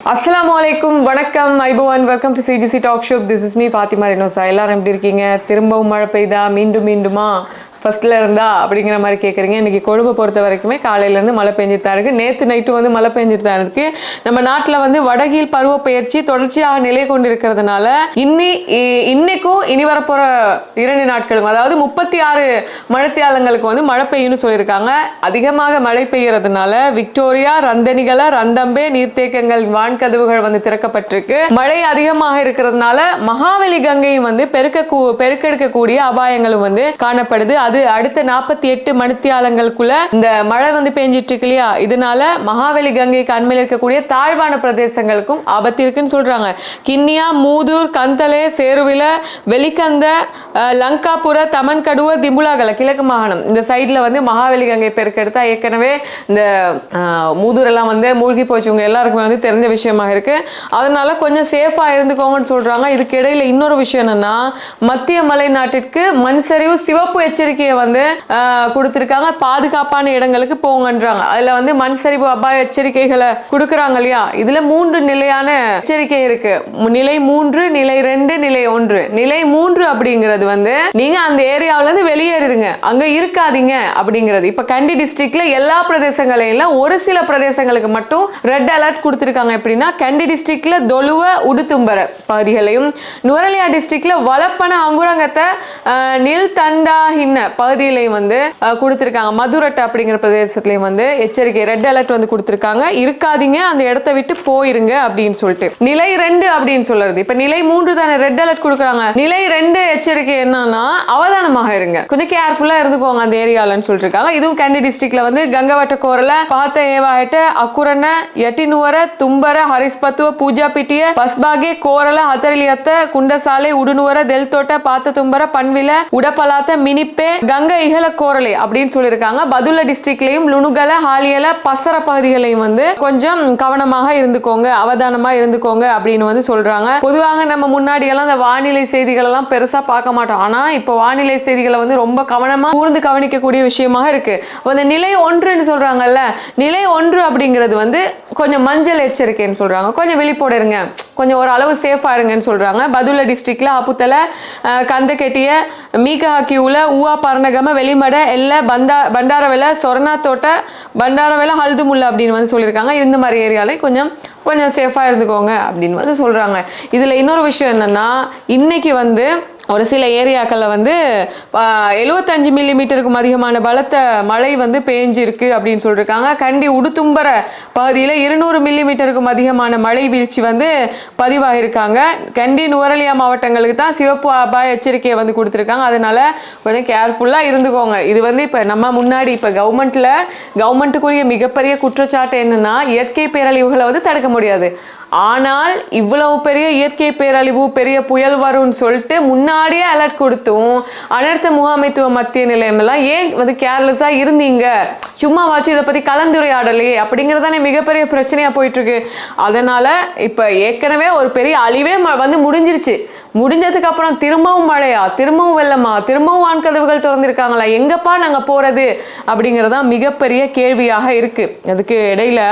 Assalamualaikum, Vanakkam, Aibovan, welcome to CGC Talk Shop. This is me, Fatima Renosa. எல்லாரும் எப்படி இருக்கீங்க? திரும்பவும் மழை பெய்தா மீண்டுமா ஃபர்ஸ்ட்ல இருந்தா அப்படிங்கிற மாதிரி கேட்குறீங்க. இன்னைக்கு கொழும்பை பொறுத்த வரைக்குமே காலையிலேருந்து மழை பெஞ்சிட்டு தான் இருக்குது. நேற்று நைட்டு வந்து மழை பெஞ்சிட்டு தான் இருக்கு. நம்ம நாட்டில் வந்து வடகீழ் பருவ பெயர்ச்சி தொடர்ச்சியாக நிலை கொண்டு இருக்கிறதுனால இன்னைக்கும் இனி வரப்போகிற 2 நாட்களுக்கும் அதாவது 36 மழைத்தியாலங்களுக்கு வந்து மழை பெய்யும்னு சொல்லியிருக்காங்க. அதிகமாக மழை பெய்யறதுனால விக்டோரியா, ரந்தனிகல, ரந்தம்பே நீர்த்தேக்கங்கள் வான்கதவுகள் வந்து திறக்கப்பட்டிருக்கு. மழை அதிகமாக இருக்கிறதுனால மகாவலி கங்கையும் வந்து பெருக்கெடுக்கக்கூடிய அபாயங்களும் வந்து காணப்படுது. அது அடுத்த 48 மணித்தியாலங்களுக்குள்ள இந்த மழை வந்து பெஞ்சிட்டு இருக்கு இல்லையா, இதனால மகாவலி கங்கைக்கு அண்மையில் இருக்கக்கூடிய தாழ்வான பிரதேசங்களுக்கும் ஆபத்து இருக்குன்னு சொல்றாங்க. கிண்ணியா, மூதூர், கந்தலே, சேருவில, வெலிகந்த, லங்காபுர, தமன்கடுவ, திம்புலாகல கிழக்கு மாகாணம் இந்த சைட்ல வந்து மகாவலி கங்கை பெருக்கெடுத்தா ஏற்கனவே இந்த மூதூர் எல்லாம் வந்து மூழ்கி போச்சவங்க எல்லாருக்குமே வந்து தெரிஞ்ச விஷயமா இருக்கு. அதனால கொஞ்சம் சேஃபா இருந்துக்கோங்கன்னு சொல்றாங்க. இதுக்கு இடையில இன்னொரு விஷயம் என்னன்னா, மத்திய மலை நாட்டிற்கு மண் சரிவு சிவப்பு எச்சரிக்கையை வந்து கொடுத்திருக்காங்க. பாதுகாப்பான இடங்களுக்கு போங்கன்றாங்க. அதுல வந்து மண் சரிவு அபாய எச்சரிக்கைகளை கொடுக்கறாங்க இல்லையா, இதுல 3 நிலையான எச்சரிக்கை இருக்கு. நிலை 3, நிலை 2, நிலை 1. நிலை 3 அப்படிங்கிறது வந்து நீங்க அந்த ஏரியாவில இருந்து வெளியேறிடுங்க, அங்க இருக்காதீங்க அப்படிங்கிறது. இப்ப கண்டி டிஸ்ட்ரிக்ட்ல எல்லா பிரதேசங்களையும் ஒரு சில பிரதேசங்களுக்கு மட்டும் ரெட் அலர்ட் கொடுத்திருக்காங்க. எப்படின்னா கண்டி டிஸ்ட்ரிக்ட்ல தொலுவ, உடுத்தும்பர பகுதிகளையும், நுவரெலியா டிஸ்ட்ரிக்ட்ல வலப்பன, அங்குரங்கத்தை, நில் தண்டாஹின்ன பகுதியிலையும் வந்து கொடுத்திருக்காங்க. மதுரட்ட அப்படிங்கிற பிரதேசத்திலையும் வந்து எச்சரிக்கை ரெட் அலர்ட் வந்து கொடுத்திருக்காங்க. இருக்காதீங்க, அந்த இடத்தை விட்டு போயிருங்க அப்படின்னு சொல்லிட்டு. நிலை 2 அப்படின்னு சொல்றது. இப்ப நிலை 3 தானே ரெட் அலர்ட் கொடுக்குறாங்க. நிலை 2 எச்சரிக்கை என்னன்னா அவதானமாக இருங்க, கொஞ்சம் கேர்ஃபுல்லா இருந்துக்கோங்க அந்த ஏரியாலன்னு சொல்லிருக்காங்க. இதுவும் கண்டி டிஸ்ட்ரிக்ட்ல வந்து கங்கவட்ட கோரல, பாத்த ஏவாயிட்ட, அக்குரன, யட்டினுவர, தும்பர, ஹரிஸ்பத்துவ, பூஜா பிட்டிய, பஸ்பாகே, கோரல, ஹத்தரிலியத்த, குண்டசாலை, உடுனுவர, தெல்தோட்ட, பாத்த தும்பர, பன்வில, உடப்பலாத்த, மினிப்பே, கங்க இகல கோரலை அப்படின்னு சொல்லியிருக்காங்க. பதுல்ல டிஸ்ட்ரிக்ட்லயும் லுணுகல, ஹாலியல, பசர பகுதிகளையும் வந்து கொஞ்சம் கவனமாக இருந்துக்கோங்க, அவதானமா இருந்துக்கோங்க அப்படின்னு வந்து சொல்றாங்க. பொதுவாக நம்ம முன்னாடி எல்லாம் இந்த வானிலை செய்திகள் எல்லாம் பெருசா பார்க்க மாட்டோம். ஆனா இப்போ வானிலை செய்திகளை வந்து ரொம்ப கவனமா கூர்ந்து கவனிக்கக்கூடிய விஷயமாக இருக்கு. அந்த நிலை 1ன்னு சொல்றாங்கல்ல, நிலை 1 அப்படிங்கிறது வந்து கொஞ்சம் மஞ்சள் எச்சரிக்கைன்னு சொல்றாங்க. கொஞ்சம் விழிப்போட இருங்க, கொஞ்சம் ஒரு அளவு சேஃபா இருங்கன்னு சொல்றாங்க. பதுல்ல டிஸ்ட்ரிக்ட்ல அப்புத்தல, கந்தகெட்டிய, மீகஹக்கியூல, ஊவா பரணகம, வெளிமட, எல்ல, பண்டாரவெல, சொர்ணா தோட்ட, பண்டாரவெல, ஹல்துமுல்ல அப்படின்னு வந்து சொல்லியிருக்காங்க. இந்த மாதிரி ஏரியாலையும் கொஞ்சம் சேஃபா இருந்துக்கோங்க அப்படின்னு வந்து சொல்றாங்க. இதுல இன்னொரு விஷயம் என்னன்னா, இன்னைக்கு வந்து ஒரு சில ஏரியாக்களில் வந்து 75 மில்லிமீட்டருக்கும் அதிகமான பலத்த மழை வந்து பெஞ்சிருக்கு அப்படின்னு சொல்லியிருக்காங்க. கண்டி உடுத்தும்பர பகுதியில் 200 மில்லிமீட்டருக்கும் அதிகமான மழை வீழ்ச்சி வந்து பதிவாகிருக்காங்க. கண்டி, நுவரெலியா மாவட்டங்களுக்கு தான் சிவப்பு அபாய எச்சரிக்கையை வந்து கொடுத்துருக்காங்க. அதனால கொஞ்சம் கேர்ஃபுல்லாக இருந்துக்கோங்க. இது வந்து இப்போ நம்ம முன்னாடி இப்போ கவர்மெண்ட்டுக்குரிய மிகப்பெரிய குற்றச்சாட்டு என்னன்னா, இயற்கை பேரழிவுகளை வந்து தடுக்க முடியாது. ஆனால் இவ்வளவு பெரிய இயற்கை பேரழிவு, பெரிய புயல் வரும்னு சொல்லிட்டு முன்னாடியே அலர்ட் கொடுத்தும் அனர்த்த முகாமைத்துவ மத்திய நிலையம் எல்லாம் ஏன் வந்து கேர்லெஸ்ஸா இருந்தீங்க, சும்மா வாச்சு இதை பத்தி கலந்துரையாடலையே அப்படிங்கிறதானே மிகப்பெரிய பிரச்சனையா போயிட்டு இருக்கு. அதனால இப்ப ஏற்கனவே ஒரு பெரிய அழிவே வந்து முடிஞ்சிருச்சு. முடிஞ்சதுக்கு அப்புறம் திரும்பவும் மழையா, திரும்பவும் வெள்ளமா, திரும்பவும் வான்கதவுகள் திறந்திருக்காங்களா, எங்கப்பா நாங்க போறது அப்படிங்கிறதா மிகப்பெரிய கேள்வியாக இருக்கு. அதுக்கு இடையில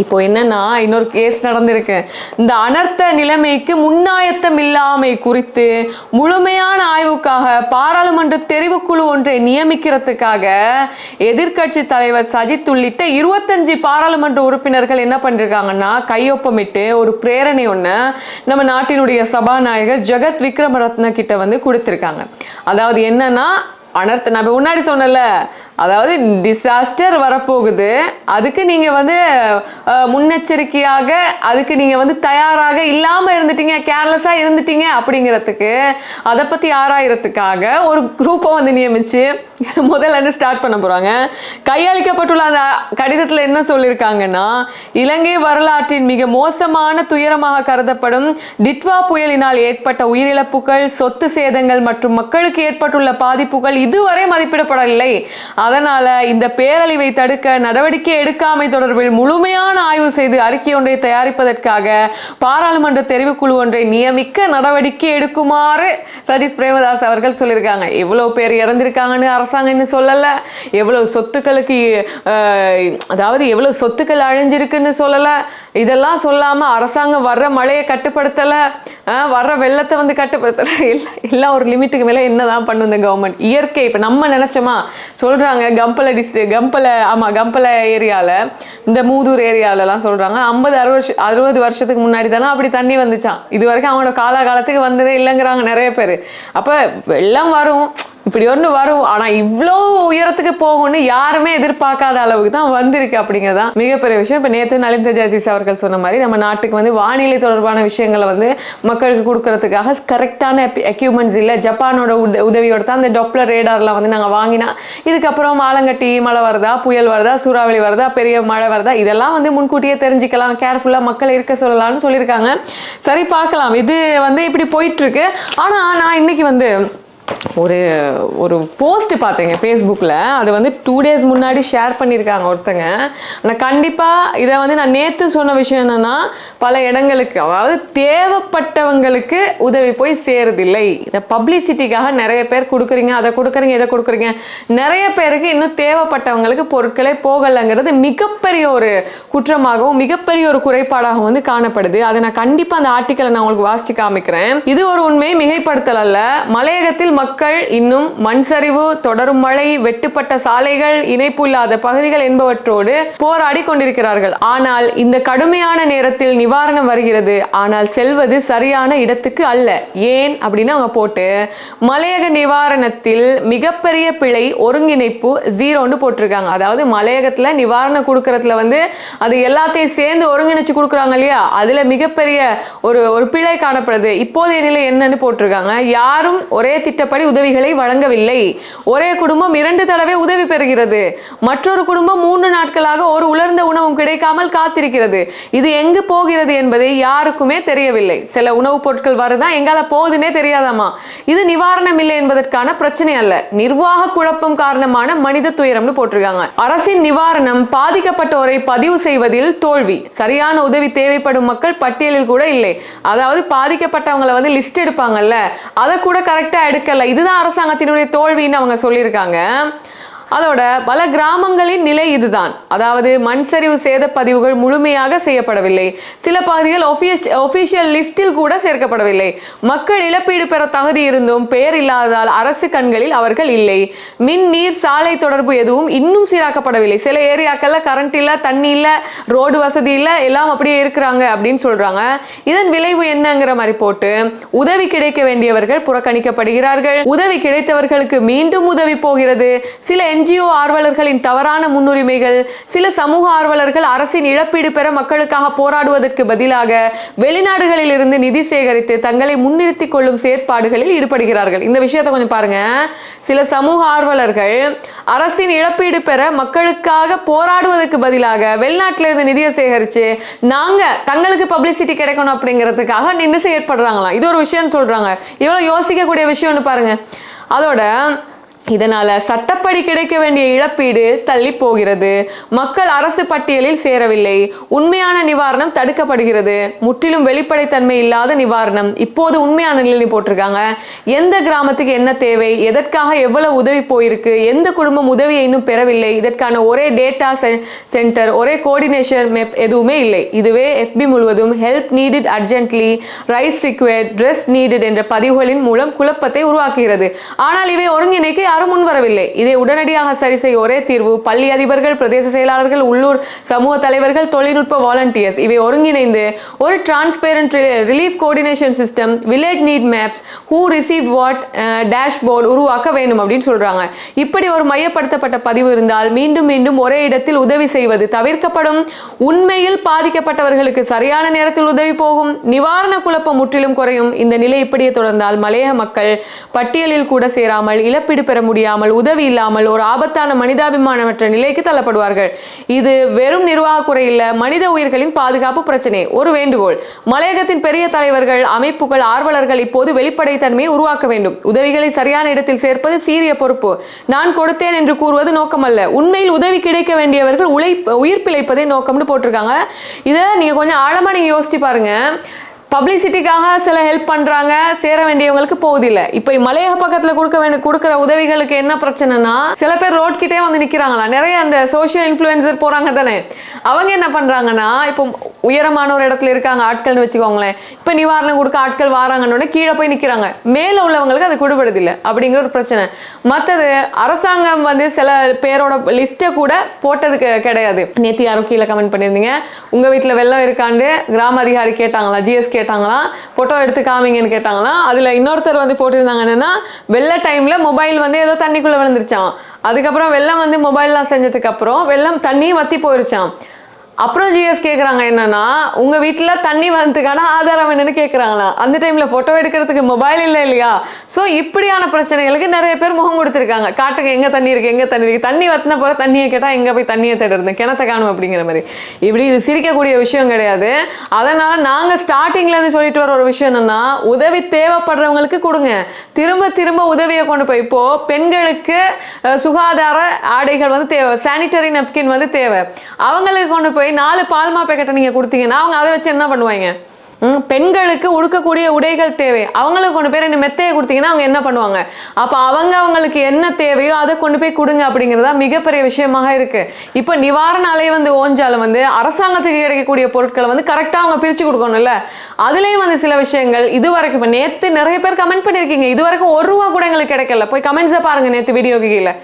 இப்போ என்னன்னா இன்னொரு கேஸ் நடந்திருக்கு. இந்த அனர்த்த நிலைமைக்கு முன்னாயத்தம் இல்லாமை குறித்து முழுமையான ஆய்வுக்காக பாராளுமன்ற தெரிவுக்குழு ஒன்றை நியமிக்கிறதுக்காக எதிர்கட்சி தலைவர் சஜித் உள்ளிட்ட 25 பாராளுமன்ற உறுப்பினர்கள் என்ன பண்ணிருக்காங்கன்னா கையொப்பமிட்டு ஒரு பிரேரணை ஒன்று நம்ம நாட்டினுடைய சபாநாயகர் ஜெகத் விக்ரமரத்ன கிட்ட வந்து கொடுத்திருக்காங்க. அதாவது என்னன்னா, அனர்த்த நம்ம முன்னாடி சொன்னல, அதாவது டிசாஸ்டர் வரப்போகுது, அதுக்கு நீங்க வந்து முன்னெச்சரிக்கையாக அதுக்கு நீங்க வந்து தயாராக இல்லாம இருந்துட்டீங்க, கேர்லெஸ்ஸா இருந்துட்டீங்க அப்படிங்கிறதுக்கு அதை பத்தி ஆராயறதுக்காக ஒரு குரூப்பை வந்து நியமிச்சு முதல்ல இருந்து ஸ்டார்ட் பண்ண போறாங்க. கையளிக்கப்பட்டுள்ள அந்த கடிதத்தில் என்ன சொல்லியிருக்காங்கன்னா, இலங்கை வரலாற்றின் மிக மோசமான துயரமாக கருதப்படும் டிட்வா புயலினால் ஏற்பட்ட உயிரிழப்புகள், சொத்து சேதங்கள் மற்றும் மக்களுக்கு ஏற்பட்டுள்ள பாதிப்புகள் இதுவரை மதிப்பிடப்படவில்லை. அதனால இந்த பேரழிவை தடுக்க நடவடிக்கை எடுக்காமை தொடர்பில் முழுமையான ஆய்வு செய்து அறிக்கை ஒன்றை தயாரிப்பதற்காக பாராளுமன்ற தெரிவுக்குழு ஒன்றை நியமிக்க நடவடிக்கை எடுக்குமாறு சஜித் பிரேமதாஸ் அவர்கள் சொல்லியிருக்காங்க. இவ்வளவு பேர் இறந்திருக்காங்கன்னு அரசாங்கம் இன்னும் சொல்லலை. எவ்வளவு சொத்துக்களுக்கு அதாவது எவ்வளவு சொத்துக்கள் அழிஞ்சிருக்குன்னு சொல்லலை. இதெல்லாம் சொல்லாமல் அரசாங்கம் வர்ற மழையை கட்டுப்படுத்தலை, வர்ற வெள்ளத்தை வந்து கட்டுப்படுத்தலை. எல்லாம் ஒரு லிமிட்டுக்கு மேலே என்னதான் பண்ணும் இந்த கவர்மெண்ட். இயற்கை இப்போ நம்ம நினச்சோமா சொல்கிறாங்க கம்பல ஏரியாவில், இந்த மூதூர் ஏரியாவிலலாம் சொல்கிறாங்க 50-60 வருஷத்துக்கு முன்னாடி தானே அப்படி தண்ணி வந்துச்சான். இது வரைக்கும் அவனோட காலகாலத்துக்கு வந்ததே இல்லைங்கிறாங்க நிறைய பேர். அப்போ வெள்ளம் வரும், இப்படி ஒன்று வரும், ஆனால் இவ்வளோ உயரத்துக்கு போகும்னு யாருமே எதிர்பார்க்காத அளவுக்கு தான் வந்திருக்கு அப்படிங்கிறதான் மிகப்பெரிய விஷயம். இப்போ நேற்று நலிந்த ஜெயதீஸ் அவர்கள் சொன்ன மாதிரி நம்ம நாட்டுக்கு வந்து வானிலை தொடர்பான விஷயங்களை வந்து மக்களுக்கு கொடுக்கறதுக்காக கரெக்டான எக்யூப்மெண்ட்ஸ் இல்லை. ஜப்பானோட உதவியோடு தான் அந்த டாப்ளர் ரேடார்லாம் வந்து நாங்கள் வாங்கினா, இதுக்கப்புறம் ஆலங்கட்டி மழை வருதா, புயல் வருதா, சூறாவளி வருதா, பெரிய மழை வருதா, இதெல்லாம் வந்து முன்கூட்டியே தெரிஞ்சுக்கலாம், கேர்ஃபுல்லாக மக்களை இருக்க சொல்லலாம்னு சொல்லியிருக்காங்க. சரி, பார்க்கலாம். இது வந்து இப்படி போயிட்டுருக்கு. ஆனால் நான் இன்னைக்கு வந்து ஒரு போஸ்ட் பார்த்தேங்க ஃபேஸ்புக்கில். அது வந்து 2 days முன்னாடி ஷேர் பண்ணியிருக்காங்க ஒருத்தங்க. நான் கண்டிப்பாக இதை வந்து நான் நேற்று சொன்ன விஷயம் என்னென்னா, பல இடங்களுக்கு அதாவது தேவைப்பட்டவங்களுக்கு உதவி போய் சேருதில்லை. இதை பப்ளிசிட்டிக்காக நிறைய பேர் கொடுக்குறீங்க, அதை கொடுக்குறீங்க, இதை கொடுக்குறீங்க. நிறைய பேருக்கு இன்னும் தேவைப்பட்டவங்களுக்கு பொருட்களே போகலைங்கிறது மிகப்பெரிய ஒரு குற்றமாகவும் மிகப்பெரிய ஒரு குறைபாடாகவும் வந்து காணப்படுது. அதை நான் கண்டிப்பாக அந்த ஆர்டிக்கலை நான் உங்களுக்கு வாசித்து காமிக்கிறேன். இது ஒரு உண்மை, மிகைப்படுத்தல் அல்ல. மலையகத்தில் மக்கள் இன்னும் மண் சரிவு, தொடரும் மழை, வெட்டுப்பட்ட சாலைகள், இணைப்பு இல்லாத பகுதிகள் என்பவற்றோடு போராடி கொண்டிருக்கிறார்கள். ஆனால் இந்த கடுமையான நேரத்தில் நிவாரணம் வருகிறது, ஆனால் செல்வது சரியான இடத்துக்கு அல்ல. ஏன் அப்படின்னு அவங்க போட்டு மலையக நிவாரணத்தில் மிகப்பெரிய பிழை, ஒருங்கிணைப்பு 0ன்னு போட்டிருக்காங்க. அதாவது மலையகத்துல நிவாரணம் கொடுக்கறதுல வந்து அது எல்லாத்தையும் சேர்ந்து ஒருங்கிணைச்சு கொடுக்குறாங்க இல்லையா, அதுல மிகப்பெரிய ஒரு பிழை காணப்படுது. இப்போதைய நிலை என்னன்னு போட்டிருக்காங்க. யாரும் ஒரே திட்டப்படி உதவிகளை வழங்கவில்லை. ஒரே குடும்பம் 2 தடவை உதவி பெறுகிறது. மற்றொரு குடும்பம் 3 நாட்களாக ஒரு உலர்ந்த உணவும் கிடைக்காமல் காத்திருக்கிறது. இது எங்கு போகிறது என்பதை யாருக்குமே தெரியவில்லை. சில உணவுப் பொருட்கள் வருதா, எங்கால போகுதுன்னே தெரியாதாமா. இது நிவாரணம் இல்லை என்பதற்கான பிரச்சனை அல்ல, நிர்வாக குழப்பம் காரணமான மனித துயரம்னு போட்டிருக்காங்க. அரசின் நிவாரணம் பாதிக்கப்பட்டோரை பதிவு செய்வதில் தோல்வி. சரியான உதவி தேவைப்படும் மக்கள் பட்டியலில் கூட இல்லை. அதாவது பாதிக்கப்பட்டவங்களை வந்து லிஸ்ட் எடுப்பாங்கல்ல, அதை கூட கரெக்டா எடுக்கல. இதுதான் அரசாங்கத்தினுடைய தோல்வின்னு அவங்க சொல்லியிருக்காங்க. அதோட பல கிராமங்களின் நிலை இதுதான். அதாவது மண் சரிவு சேத பதிவுகள் முழுமையாக செய்யப்படவில்லை. சில பகுதிகள் ஒபிஷியல் லிஸ்டில் கூட சேர்க்கப்படவில்லை. மக்கள் இழப்பீடு பெற தகுதி இருந்தும் பெயர் இல்லாததால் அரசு கண்களில் அவர்கள் இல்லை. மின், நீர், சாலை தொடர்பு எதுவும் இன்னும் சீராக்கப்படவில்லை. சில ஏரியாக்கள்ல கரண்ட் இல்ல, தண்ணி இல்ல, ரோடு வசதி இல்ல, எல்லாம் அப்படியே இருக்கிறாங்க அப்படின்னு சொல்றாங்க. இதன் விளைவு என்னங்கிற மாதிரி போட்டு உதவி கிடைக்க வேண்டியவர்கள் புறக்கணிக்கப்படுகிறார்கள். உதவி கிடைத்தவர்களுக்கு மீண்டும் உதவி போகிறது. சில NGO ஆர்வலர்களின் தவறான முன்னுரிமைகள். சில சமூக ஆர்வலர்கள் அரசின் இழப்பீடு பெற மக்களுக்காக போராடுவதற்கு பதிலாக வெளிநாடுகளில் இருந்து நிதி சேகரித்து தங்களை முன்னிறுத்திக் கொள்ளும் செயற்பாடுகளில் ஈடுபடுகிறார்கள். இந்த விஷயத்தை கொஞ்சம் பாருங்க. சில சமூக ஆர்வலர்கள் அரசின் இழப்பீடு பெற மக்களுக்காக போராடுவதற்கு பதிலாக வெளிநாட்டில இருந்து நிதியை சேகரிச்சு தங்களுக்கு பப்ளிசிட்டி கிடைக்கணும் அப்படிங்கிறதுக்காக நின்று செயற்படுறாங்களாம். இது ஒரு விஷயம் சொல்றாங்க. இவ்வளவு யோசிக்கக்கூடிய விஷயம்னு பாருங்க. அதோட இதனால சட்டப்படி கிடைக்க வேண்டிய இழப்பீடு தள்ளி போகிறது. மக்கள் அரசு பட்டியலில் சேரவில்லை. உண்மையான நிவாரணம் தடுக்கப்படுகிறது. முற்றிலும் வெளிப்படைத்தன்மை இல்லாத நிவாரணம். இப்போது உண்மையான நிலை போட்டிருக்காங்க. எந்த கிராமத்துக்கு என்ன தேவை, எதற்காக எவ்வளவு உதவி போயிருக்கு, எந்த குடும்பம் உதவியை இன்னும் பெறவில்லை, இதற்கான ஒரே டேட்டா சென்டர், ஒரே கோஆர்டினேஷன் மேப் எதுவுமே இல்லை. இதுவே FB முழுவதும் help needed urgently, rice required, dress needed என்ற பதிவுகளின் மூலம் குழப்பத்தை உருவாக்குகிறது. ஆனால் இவை ஒருங்கிணைக்க யாரும் முன்வரவில்லை. இதை உடனடியாக சரி செய்ய ஒரே தீர்வு பள்ளி அதிபர்கள், பிரதேச செயலாளர்கள், உள்ளூர் சமூக தலைவர்கள், தொழில்நுட்ப வாலண்டியர்ஸ் இவை ஒருங்கிணைந்து ஒரு transparent relief coordination system, village need maps, who received what dashboard உருவாக்க வேண்டும் அப்படின்னு சொல்றாங்க. இப்படி ஒரு மையப்படுத்தப்பட்ட பதிவு இருந்தால் மீண்டும் மீண்டும் ஒரே இடத்தில் உதவி செய்வது தவிர்க்கப்படும். உண்மையில் பாதிக்கப்பட்டவர்களுக்கு சரியான நேரத்தில் உதவி போகும். நிவாரண குழப்பம் முற்றிலும் குறையும். இந்த நிலை இப்படியே தொடர்ந்தால் மலையக மக்கள் பட்டியலில் கூட சேராமல், இழப்பீடு பெற முடியாமல், உதவி இல்லாமல் ஒரு ஆபத்தான மனிதாபிமானமற்ற நிலைக்கு தள்ளப்படுவார்கள். இது வெறும் நிர்வாக குறை இல்ல, மனித உயிர்களின் பாதுகாப்பு பிரச்சனை. ஒரு வேண்டுகோள், மலையகத்தின் பெரிய தலைவர்கள், அமைப்புகள், ஆர்வலர்கள் இப்போது வெளிப்படைத்தன்மையை உருவாக்க வேண்டும். உதவிகளை சரியான இடத்தில் சேர்ப்பது சீரிய பொறுப்பு. நான் கொடுத்தேன் என்று கூறுவது நோக்கமல்ல. உண்மையில் உதவி கிடைக்க வேண்டியவர்கள் உயிர் பிழைப்பதே நோக்கம்னு போட்டிருக்காங்க. இதை நீங்க கொஞ்சம் ஆழமா நீங்க யோசிச்சு பாருங்க. பப்ளிசிட்டிக்காக சில ஹெல்ப் பண்றாங்க, சேர வேண்டியவங்களுக்கு போகுதில்லை. இப்போ மலையக பக்கத்துல கொடுக்குற உதவிகளுக்கு என்ன பிரச்சனைனா, சில பேர் ரோட் கிட்டே வந்து நிக்கிறாங்களா, நிறைய அந்த சோஷியல் இன்ஃப்ளூயன்சர் போறாங்க தானே, அவங்க என்ன பண்றாங்கன்னா, இப்போ உயரமான ஒரு இடத்துல இருக்காங்க ஆட்கள்னு வச்சுக்கோங்களேன், இப்போ நிவாரணம் கொடுக்க ஆட்கள் வராங்கன்னு கீழே போய் நிக்கிறாங்க, மேல உள்ளவங்களுக்கு அது கொடுபடுதில்லை அப்படிங்கிற ஒரு பிரச்சனை. மற்றது அரசாங்கம் வந்து சில பேரோட லிஸ்ட்டை கூட போட்டதுக்கு கிடையாது. நேற்று யாரும் கீழே கமெண்ட் பண்ணியிருந்தீங்க, உங்க வீட்டில் வெள்ளம் இருக்காண்டு கிராம அதிகாரி கேட்டாங்களா, ஜிஎஸ் கேட்டாங்களா, போட்டோ எடுத்து காமிங்கன்னு கேட்டாங்களா. அதுல இன்னொருத்தர் வந்து போட்டிருந்தாங்க என்னன்னா, வெள்ள டைம்ல மொபைல் வந்து ஏதோ தண்ணிக்குள்ள விழுந்துருச்சான், அதுக்கப்புறம் வெள்ளம் வந்து மொபைல்லாம் செஞ்சதுக்கு அப்புறம் வெள்ளம் தண்ணியும் வத்தி போயிருச்சான். அப்புறம் ஜிஎஸ் கேட்குறாங்க என்னன்னா, உங்க வீட்டில் தண்ணி வந்ததுக்கான ஆதாரம் என்னன்னு கேட்குறாங்களா. அந்த டைம்ல போட்டோ எடுக்கிறதுக்கு மொபைல் இல்லை இல்லையா. ஸோ இப்படியான பிரச்சனைகளுக்கு நிறைய பேர் முகம் கொடுத்துருக்காங்க. காட்டுக்கு எங்க தண்ணி இருக்கு, எங்க தண்ணி இருக்கு, தண்ணி வத்தின போற தண்ணியை கேட்டால் எங்க போய் தண்ணியை தேடுறது, கிணத்தை காணும் அப்படிங்கிற மாதிரி. இப்படி இது சிரிக்கக்கூடிய விஷயம் கிடையாது. அதனால நாங்க ஸ்டார்டிங்ல இருந்து சொல்லிட்டு வர ஒரு விஷயம் என்னன்னா, உதவி தேவைப்படுறவங்களுக்கு கொடுங்க, திரும்ப திரும்ப உதவியை கொண்டு போய். இப்போ பெண்களுக்கு சுகாதார ஆடைகள் வந்து தேவை, சானிட்டரி நப்கின் வந்து தேவை, அவங்களுக்கு கொண்டு போய் 4 பால்மா பேக்கெட்டை நீங்க கொடுத்தீங்கன்னா அவங்க அதை வச்சு என்ன பண்ணுவாங்க. பெண்களுக்கு உடுக்கக்கூடிய உடைகள் தேவை, அவங்களுக்கு கொண்டு போய் 2 மெத்தையை கொடுத்தீங்கன்னா அவங்க என்ன பண்ணுவாங்க. அப்போ அவங்களுக்கு என்ன தேவையோ அதை கொண்டு போய் கொடுங்க அப்படிங்கிறதா மிகப்பெரிய விஷயமாக இருக்கு. இப்போ நிவாரண அலை வந்து ஓஞ்சாலும் வந்து அரசாங்கத்துக்கு கிடைக்கக்கூடிய பொருட்களை வந்து கரெக்டாக அவங்க பிரித்து கொடுக்கணும்ல. அதுலேயும் வந்து சில விஷயங்கள் இதுவரைக்கும், இப்போ நேற்று நிறைய பேர் கமெண்ட் பண்ணியிருக்கீங்க, இதுவரைக்கும் ₹1 கூட எங்களுக்கு கிடைக்கல. போய் கமெண்ட்ஸை பாருங்க, நேற்று வீடியோக்கு கீழே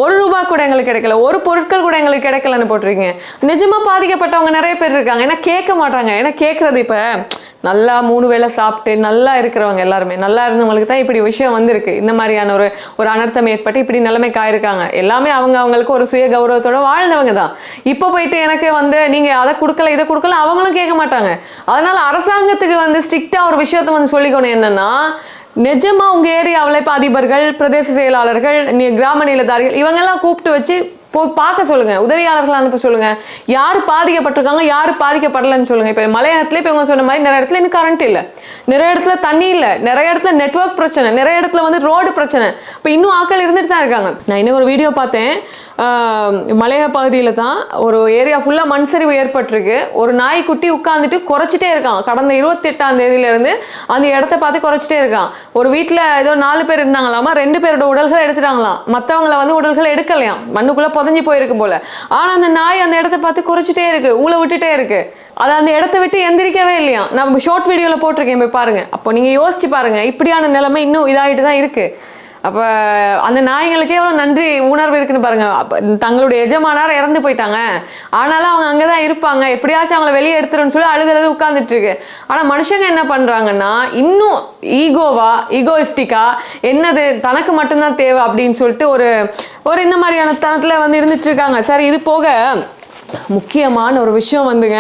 ₹1 கூட எங்களுக்கு கிடைக்கல, ஒரு பொருட்கள் கூட எங்களுக்கு கிடைக்கலன்னு போட்டிருக்கீங்க. நிஜமா பாதிக்கப்பட்டவங்க நிறைய பேர் இருக்காங்க. ஏன்னா கேட்க மாட்டாங்க. ஏன்னா கேட்கறது இப்போ நல்லா 3 வேளை சாப்பிட்டு நல்லா இருக்கிறவங்க எல்லாருமே, நல்லா இருந்தவங்களுக்கு தான் இப்படி விஷயம் வந்திருக்கு. இந்த மாதிரியான ஒரு அனர்த்தம் ஏற்பட்டு இப்படி நிலைமைக்கு ஆயிருக்காங்க. எல்லாமே அவங்களுக்கு ஒரு சுய கௌரவத்தோட வாழ்ந்தவங்க தான். இப்போ போயிட்டு எனக்கு வந்து நீங்க அதை கொடுக்கல இதை கொடுக்கல அவங்களும் கேட்க மாட்டாங்க. அதனால அரசாங்கத்துக்கு வந்து ஸ்ட்ரிக்டா ஒரு விஷயத்த வந்து சொல்லிக்கணும் என்னன்னா, நிஜமா உங்க ஏரியாவில் இப்போ அதிபர்கள், பிரதேச செயலாளர்கள், கிராம நிலதாரிகள் இவங்கெல்லாம் கூப்பிட்டு வச்சு போய் பார்க்க சொல்லுங்க, உதவியாளர்கள் அனுப்ப சொல்லுங்க, யார் பாதிக்கப்பட்டிருக்காங்க யார் பாதிக்கப்படலன்னு சொல்லுங்க. இப்போ மலையாளத்துல இப்போ இவங்க சொன்ன மாதிரி நிறைய இடத்துல இன்னும் கரண்ட் இல்லை, நிறைய இடத்துல தண்ணி இல்லை, நிறைய இடத்துல நெட்வொர்க் பிரச்சனை, நிறைய இடத்துல வந்து ரோடு பிரச்சனை. இப்போ இன்னும் ஆட்கள் இருந்துட்டு தான் இருக்காங்க. நான் இன்னும் ஒரு வீடியோ பார்த்தேன், மலைய பகுதியில் தான் ஒரு ஏரியா ஃபுல்லாக மண் சரிவு ஏற்பட்டிருக்கு. ஒரு நாய்க்குட்டி உட்காந்துட்டு குறைச்சிட்டே இருக்கான். கடந்த 28ஆம் தேதியிலேருந்து அந்த இடத்த பார்த்து குறைச்சிட்டே இருக்கான். ஒரு வீட்டில் ஏதோ 4 பேர் இருந்தாங்களாமா, 2 பேரோட உடல்களை எடுத்துட்டாங்களாம், மற்றவங்கள வந்து உடல்களை எடுக்கலையாம், மண்ணுக்குள்ள புதஞ்சி போயிருக்கு போல. ஆனா அந்த நாய் அந்த இடத்த பார்த்து குறைச்சிட்டே இருக்கு, ஊழ விட்டுட்டே இருக்கு, அது அந்த இடத்த விட்டு எந்திரிக்கவே இல்லையா. நம்ம ஷார்ட் வீடியோல போட்டிருக்கேன், போய் பாருங்க. அப்போ நீங்க யோசிச்சு பாருங்க, இப்படியான நிலைமை இன்னும் இதாகிட்டு தான் இருக்கு. அப்போ அந்த நாய்களுக்கே எவ்வளோ நன்றி உணர்வு இருக்குன்னு பாருங்க. தங்களுடைய எஜமானார் இறந்து போயிட்டாங்க, ஆனாலும் அவங்க அங்கே தான் இருப்பாங்க, எப்படியாச்சும் அவங்கள வெளியே எடுத்துருன்னு சொல்லி அழுது உட்காந்துட்டு இருக்கு. ஆனால் மனுஷங்க என்ன பண்ணுறாங்கன்னா, இன்னும் ஈகோயிஸ்டிக்கா என்னது தனக்கு மட்டும்தான் தேவை அப்படின்னு சொல்லிட்டு ஒரு இந்த மாதிரியான தனத்தில் வந்து இருந்துட்டு இருக்காங்க. சரி, இது போக முக்கியமான ஒரு விஷயம் வந்துங்க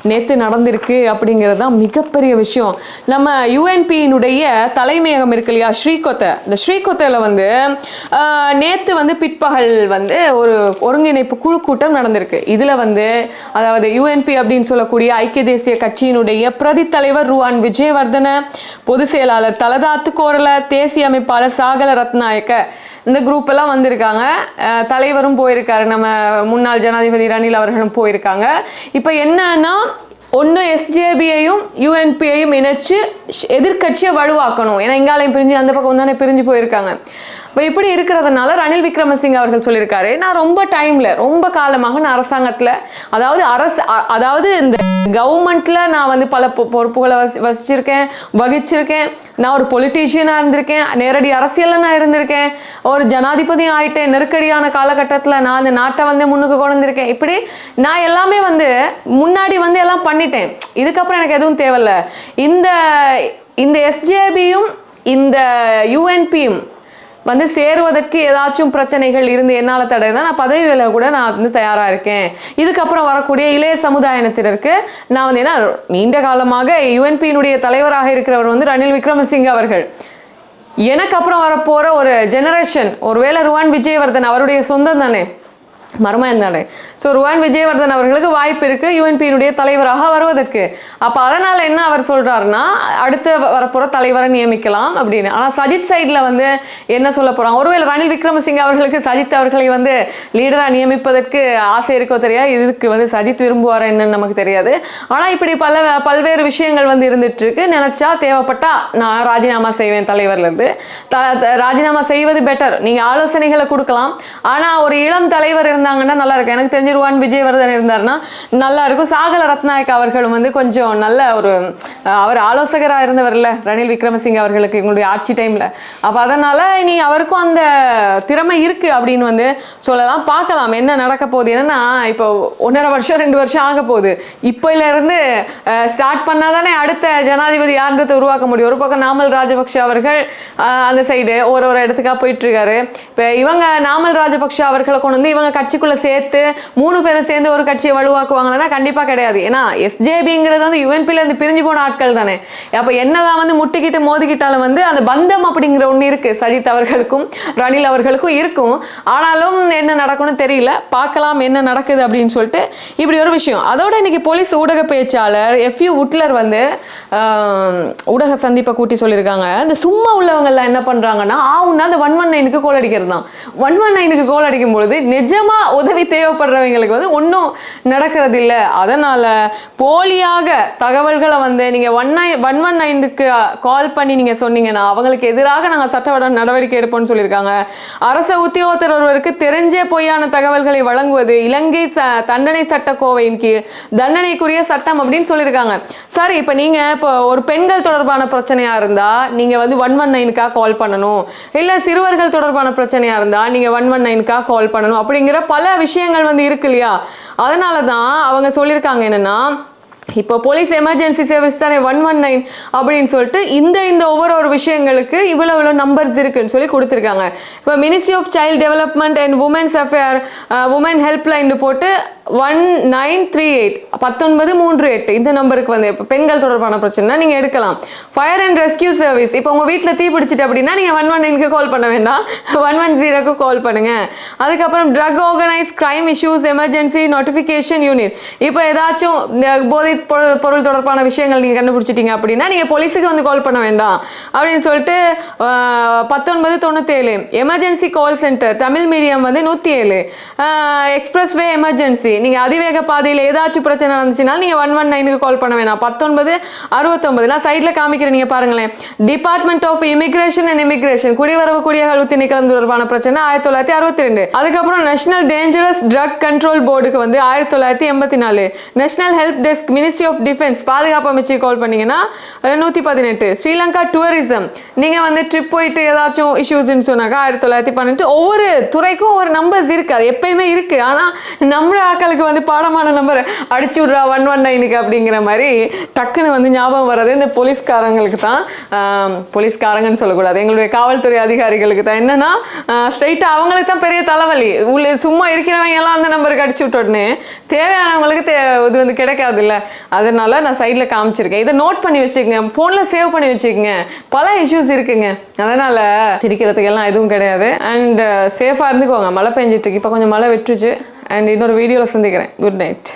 நேற்று நடந்திருக்கு அப்படிங்கிறது தான் மிகப்பெரிய விஷயம். நம்ம யுஎன்பியினுடைய தலைமையகம் இருக்கு இல்லையா, ஸ்ரீகொத்தை, இந்த ஸ்ரீகொத்தையில் வந்து நேற்று வந்து பிற்பகல் வந்து ஒரு ஒருங்கிணைப்பு குழு கூட்டம் நடந்திருக்கு. இதில் வந்து அதாவது யுஎன்பி அப்படின்னு சொல்லக்கூடிய ஐக்கிய தேசிய கட்சியினுடைய பிரதி தலைவர் ருவான் விஜயவர்தன, பொதுச் செயலாளர் தலதாத்து கோரல, தேசிய அமைப்பாளர் சாகல ரத்நாயக்க, இந்த குரூப் எல்லாம் வந்திருக்காங்க. தலைவரும் போயிருக்காரு, நம்ம முன்னாள் ஜனாதிபதி ரணில் அவர்களும் போயிருக்காங்க. இப்போ என்னன்னா, ஒன்று எஸ்ஜேபியையும் யுஎன்பியையும் இணைச்சு எதிர்கட்சியை வலுவாக்கணும். ஏன்னா இங்காலையும் பிரிஞ்சு அந்த பக்கம் தானே பிரிஞ்சு போயிருக்காங்க. இப்போ இப்படி இருக்கிறதுனால ரணில் விக்ரமசிங்க அவர்கள் சொல்லியிருக்காரு, நான் ரொம்ப காலமாக நான் அரசாங்கத்தில் அதாவது இந்த கவர்மெண்ட்ல நான் வந்து பல பொறுப்புகளை வகிச்சிருக்கேன். நான் ஒரு பொலிட்டீஷியனாக இருந்திருக்கேன், நேரடி அரசியலில் நான் இருந்திருக்கேன், ஒரு ஜனாதிபதி ஆயிட்டேன், நெருக்கடியான காலகட்டத்தில் நான் அந்த நாட்டை வந்து முன்னுக்கு கொண்டு வந்திருக்கேன். இப்படி நான் எல்லாமே வந்து முன்னாடி வந்து எல்லாம் பண்ணிட்டேன், இதுக்கப்புறம் எனக்கு எதுவும் தேவையில்ல. இந்த எஸ்ஜேபியும் இந்த யுஎன்பியும் வந்து சேருவதற்கு ஏதாச்சும் பிரச்சனைகள் இருந்து என்னால் தடை தான் நான் பதவி வேலை கூட நான் வந்து தயாராக இருக்கேன். இதுக்கப்புறம் வரக்கூடிய இளைய சமுதாயத்தினருக்கு நான் வந்து, ஏன்னா நீண்ட காலமாக யுஎன்பியினுடைய தலைவராக இருக்கிறவர் வந்து ரணில் விக்ரமசிங்க அவர்கள், எனக்கு அப்புறம் வரப்போகிற ஒரு ஜெனரேஷன், ஒருவேளை ருவான் விஜயவர்தன் அவருடைய சொந்தம் தானே, மர்மம் தானே. ஸோ ருவான் விஜயவர்தன் அவர்களுக்கு வாய்ப்பு இருக்குது யூஎன்பியினுடைய தலைவராக வருவதற்கு. அப்போ அதனால் என்ன அவர் சொல்கிறாருன்னா அடுத்த வரப்போகிற தலைவரை நியமிக்கலாம் அப்படின்னு. ஆனால் சஜித் சைடில் வந்து என்ன சொல்ல போகிறாங்க, ஒருவேளை ரணில் விக்ரமசிங்கே அவர்களுக்கு சஜித் அவர்களை வந்து லீடராக நியமிப்பதற்கு ஆசை இருக்கோ தெரியாது, இதுக்கு வந்து சஜித் விரும்புவார் என்னன்னு நமக்கு தெரியாது. ஆனால் இப்படி பல்வேறு விஷயங்கள் வந்து இருந்துகிட்ருக்கு. நினச்சா தேவைப்பட்டா நான் ராஜினாமா செய்வேன் தலைவர்லேருந்து. ராஜினாமா செய்வது பெட்டர், நீங்கள் ஆலோசனைகளை கொடுக்கலாம். ஆனால் ஒரு இளம் தலைவர் இருந்தாங்கன்னா நல்லா இருக்கும். எனக்கு தெரிஞ்சு ருவான் விஜயவர்தன் இருந்தாருன்னா நல்லா இருக்கும். சாகல ரத்நாயக் அவர்களும் வந்து கொஞ்சம் நல்ல ஒரு அவர் ஆலோசகராக இருந்தவர்ல ரணில் விக்ரமசிங்கே அவர்களுக்கு எங்களுடைய ஆட்சி டைமில். அப்போ அதனால் இனி அவருக்கும் அந்த திறமை இருக்குது அப்படின்னு வந்து சொல்லலாம். பார்க்கலாம் என்ன நடக்க போகுது. என்னன்னா இப்போ 1.5 வருஷம் 2 வருஷம் ஆக போகுது. இப்போலேருந்து ஸ்டார்ட் பண்ணால் தானே அடுத்த ஜனாதிபதி யாருன்றதை உருவாக்க முடியும். ஒரு பக்கம் நாமல் ராஜபக்ஷ அவர்கள் அந்த சைடு ஒரு இடத்துக்காக போயிட்டுருக்காரு. இப்போ இவங்க நாமல் ராஜபக்ஷ அவர்களை கொண்டு வந்து இவங்க கட்சிக்குள்ளே சேர்த்து 3 பேரும் சேர்ந்து ஒரு கட்சியை வலுவாக்குவாங்கன்னா கண்டிப்பாக கிடையாது. ஏன்னா எஸ்ஜேபிங்கிறது வந்து யூஎன்பியிலேருந்து பிரிஞ்சு போன ஆட்கள் தானே. அப்போ என்னதான் வந்து முட்டிக்கிட்டு மோதிக்கிட்டாலும் வந்து அந்த பந்தம் அப்படிங்கிற ஒன்று இருக்குது, சஜித் அவர்களுக்கும் ரணில் அவர்களுக்கும் இருக்கும். ஆனாலும் என்ன நடக்கும்னு தெரியல, பார்க்கலாம் என்ன நடக்குது அப்படின்னு சொல்லிட்டு இப்படி ஒரு விஷயம். அதோட இன்னைக்கு போலீஸ் ஊடக பேச்சாளர் எஃப்யூ உட்லர் வந்து ஊடக சந்திப்பை கூட்டி சொல்லியிருக்காங்க. இந்த சும்மா உள்ளவங்கெல்லாம் என்ன பண்ணுறாங்கன்னா அந்த 119க்கு கோல் அடிக்கிறது தான். 119க்கு கோல் அடிக்கும் பொழுது நிஜமா உதவி தேவைப்படுறவங்களுக்கு வந்து ஒன்றும் நடக்கிறது இல்லை. அதனால போலியாக தகவல்களை வந்து நீங்கள் 119க்கு கால் பண்ணி நீங்கள் சொன்னீங்கன்னா அவங்களுக்கு எதிராக நாங்கள் சட்ட நடவடிக்கை எடுப்போம்னு சொல்லியிருக்காங்க. அரசு உத்தியோகத்தர் ஒருவருக்கு தெரிஞ்சே பொய்யான தகவல்களை வழங்குவது இலங்கை தண்டனை சட்ட கோவையின் கீழ் தண்டனைக்குரிய சட்டம் அப்படின்னு சொல்லியிருக்காங்க. சரி, இப்போ நீங்கள் இப்போ ஒரு பெண்கள் தொடர்பான பிரச்சனையாக இருந்தால் நீங்கள் வந்து 119க்காக கால் பண்ணணும், இல்லை சிறுவர்கள் தொடர்பான பிரச்சனையாக இருந்தால் நீங்கள் 119க்காக கால் பண்ணணும் அப்படிங்கிற பல விஷயங்கள் வந்து இருக்கு இல்லையா. அதனால தான் அவங்க சொல்லியிருக்காங்க என்னன்னா, இப்போ போலீஸ் எமர்ஜென்சி சர்வீஸ் தானே 119 அப்படின்னு சொல்லிட்டு இந்த ஒவ்வொரு விஷயங்களுக்கு இவ்வளோ நம்பர்ஸ் இருக்குன்னு சொல்லி கொடுத்துருக்காங்க. இப்போ ministry of child development and women's affair women helpline போட்டு 1938 1938 இந்த நம்பருக்கு வந்து இப்போ பெண்கள் தொடர்பான பிரச்சனை நீங்கள் எடுக்கலாம். ஃபயர் அண்ட் ரெஸ்கியூ சர்வீஸ், இப்போ உங்கள் வீட்டில் தீ பிடிச்சிட்டு அப்படின்னா நீங்கள் 119க்கு கால் பண்ண வேண்டாம், 110க்கு கால் பண்ணுங்கள். அதுக்கப்புறம் drug organise crime issues emergency notification unit, இப்போ ஏதாச்சும் போதை பொருள் தொடர்பான விஷயங்கள் நீங்கள் கண்டுபிடிச்சிட்டீங்க அப்படின்னா நீங்கள் போலீஸுக்கு வந்து கால் பண்ண வேண்டாம் அப்படின்னு சொல்லிட்டு 1997 emergency call centre Tamil medium வந்து 107 எக்ஸ்பிரஸ் வே எமர்ஜென்சி, நீங்கள் அதிவேக பாதையில் ஏதாச்சும் பிரச்சனை நடந்துச்சுனாலும் நீங்கள் 119க்கு கால் பண்ண வேணாம். 1969 நான் சைடில் காமிக்கிறேன் நீங்கள் பாருங்களேன். Department of immigration and immigration குடிவரவு குடியகல்வு திணைக்களம் தொடர்பான பிரச்சனை 1962. அதுக்கப்புறம் நேஷனல் டேஞ்சரஸ் ட்ரக் கண்ட்ரோல் போர்டுக்கு வந்து 1984. National help desk ministry of defence பாதுகாப்பு அமைச்சு கால் பண்ணீங்கன்னா 118. ஸ்ரீலங்கா டூரிசம், நீங்கள் வந்து ட்ரிப் போயிட்டு ஏதாச்சும் இஷ்யூஸ்ன்னு சொன்னாக்கா 1918. ஒவ்வொரு துறைக்கும் ஒரு நம்பர்ஸ் இருக்குது, அது எப்பயுமே இருக்குது. ஆனால் நம்ம ஆக்களுக்கு வந்து பாடமான நம்பர் அடிச்சு விட்றா 119க்கு அப்படிங்கிற மாதிரி டக்குன்னு வந்து ஞாபகம் வர்றது இந்த போலீஸ்காரங்களுக்கு தான். போலீஸ்காரங்கன்னு சொல்லக்கூடாது, எங்களுடைய காவல்துறை அதிகாரிகளுக்கு தான். என்னன்னா ஸ்ட்ரைட்டாக அவங்களுக்கு தான் பெரிய தலைவலி. உள்ள சும்மா இருக்கிறவங்க எல்லாம் அந்த நம்பருக்கு அடிச்சு விட்டோடனே தேவையானவங்களுக்கு இது வந்து கிடைக்காது இல்லை. அதனால நான் சைடில் காமிச்சிருக்கேன், இதை நோட் பண்ணி வச்சுக்கோங்க, ஃபோனில் சேவ் பண்ணி வச்சுக்கோங்க. பல இஷ்யூஸ் இருக்குங்க, அதனால் திரிக்கிறதுக்கெல்லாம் எதுவும் கிடையாது. அண்ட் சேஃபாக இருந்துக்கோங்க. மழை பெஞ்சிட்ருக்கு, இப்போ கொஞ்சம் மழை விட்டுருச்சு. அண்ட் இன்னொரு வீடியோவில் சந்திக்கிறேன். Good night.